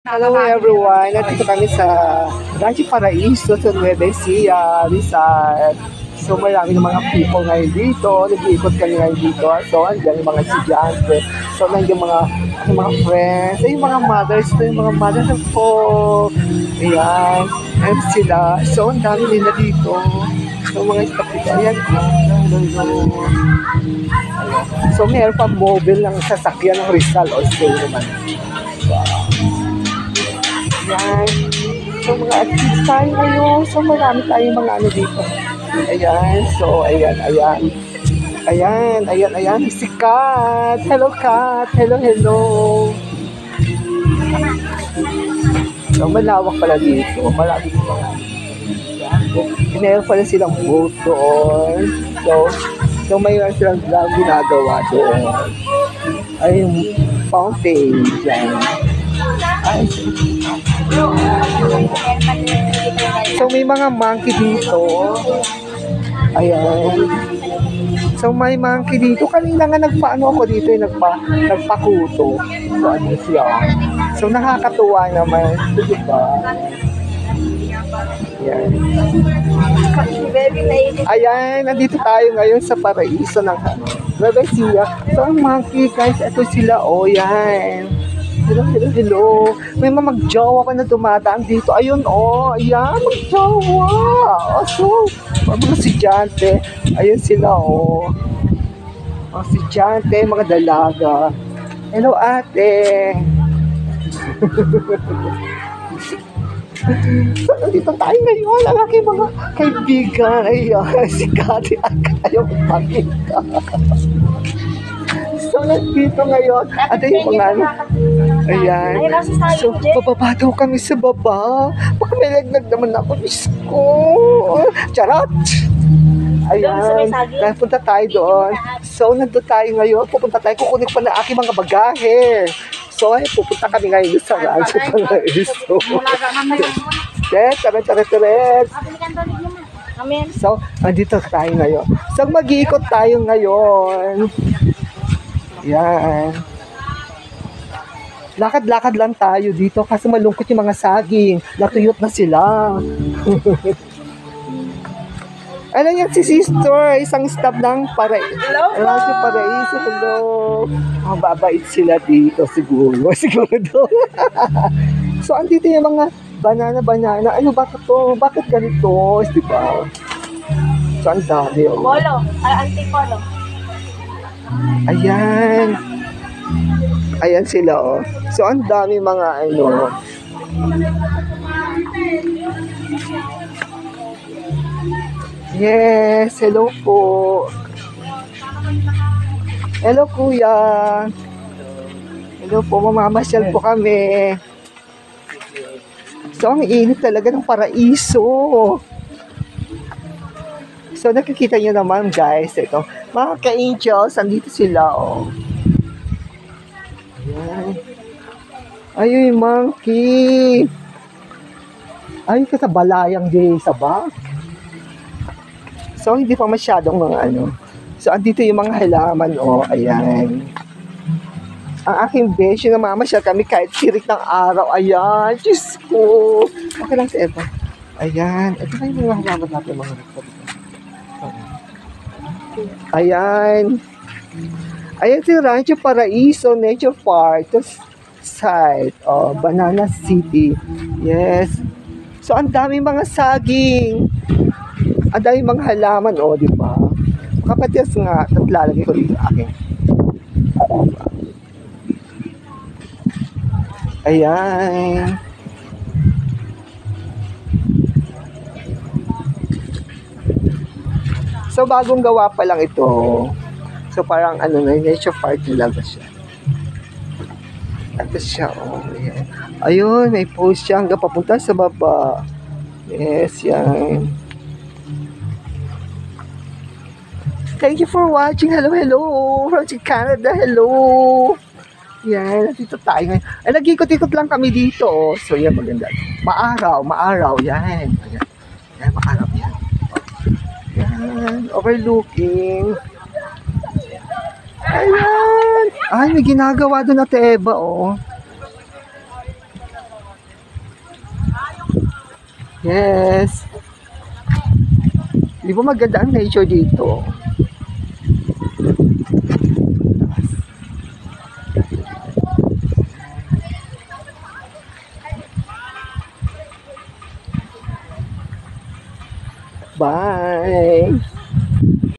Hello everyone! Nandito kami sa Rancho Paraiso sa Nueva Ecija, Rizal. So marami ng mga people ngayon dito. Nag-iikot kami ngayon dito. So andyan yung mga estudyante. So nandiyan yung mga friends. Ay, yung mga mothers. Ito yung mga mothers po. Ayan. And sila. So ang dami nila dito. So mga staff dito. Ayan. So meron pa mobile ng sasakyan ng Rizal o stay naman. Ayan. So, mga activities tayo ngayon. So, marami tayong mga ano dito. Ayan. So, ayan. Si Kat. Hello, Kat. Hello. So, malawak pala dito. Marami dito. Meron pala silang boat doon. So mayroon silang ginagawa doon. Ay, yung fountain. Diyan. So may mga monkey dito. Ayan. So may monkey dito. Kanina nga nagpaano ako dito, nagpakuto. So ano siya. So nakakatuwa naman. Diba? Ayan. Ayan, nandito tayo ngayon sa Paraiso ng Nueva Ecija. So ang monkey guys, ito sila. Oh, yan. Hello. May mga magjowa pa na dumadaan dito. Ayun, oh. Ayan, magjowa. Oh, so, mga estudyante. Ayun sila, oh. Mga estudyante, mga dalaga. Hello, ate. So, nandito tayo ngayon. Ang aking mga kaibigan. Ayan, si Kati. Ayaw magpakita. So, nandito ngayon. At yung mga ano. Ayan. So, bababa daw kami sa baba. Baka may lagnag naman ako. Diyos ko. Charot! Ayan. Punta tayo doon. So, nandito tayo ngayon. Pupunta tayo. Kukunin pa na aking mga bagahe. So, ay, pupunta kami ngayon sa Rancho Paraiso. Teret. So, nandito tayo ngayon. So, mag-iikot tayo ngayon. Yan. Lakad-lakad lang tayo dito kasi malungkot yung mga saging. Natuyot na sila. Ano yan si sister? Isang staff ng Rancho Paraiso. Hello. Mababait sila dito siguro. Siguro doon. So, andito yung mga banana. Ano ba ito? Bakit ganito? Diba? So, ang dami. Oh. Polo. Anti-polo. Ayan. Ayan sila, oh. So, ang dami mga ano. Yes, hello po. Hello, kuya. Hello po, mamamasyal po kami. So, ang init talaga ng Paraiso. So, nakikita nyo naman, guys. Ito, mga ka-angels, andito sila, oh. Ayan. Ayun, yung monkey. Ayun ka sa balayang di sa ba? So, hindi pa masyadong mga ano. So, andito yung mga halaman, oh. Ayan. Ang aking besh, yung namamasyal kami kahit sirik ng araw. Ayan. Diyos ko. Okay lang sa Eva. Ayan. Ito na yung mga halaman natin, mga nagsabi. Ayan. Ayan si Rancho Paraiso Nature Park. Ito site. Oh, Banana City. Yes. So, ang dami mga saging. Ang dami mga halaman, oh, di ba? Kapatias nga, lalagay ko dito aking. Ayan. So, bagong gawa pa lang ito. So, parang ano na, nature park talaga siya. Ito siya, oh. Ayan. Ayun, may post siya hanggang papunta sa baba. Yes, yan. Thank you for watching. Hello. From Canada, hello. Yan, dito tayo ngayon. Ay, nag-ikot-ikot lang kami dito. Oh. So, yan, maganda. Maaraw. Yan, maaraw yan. Yan, overlooking. Ayan. Ay, may ginagawa doon na Eva, oh. Yes. Di ba maganda ang nature dito? Bye!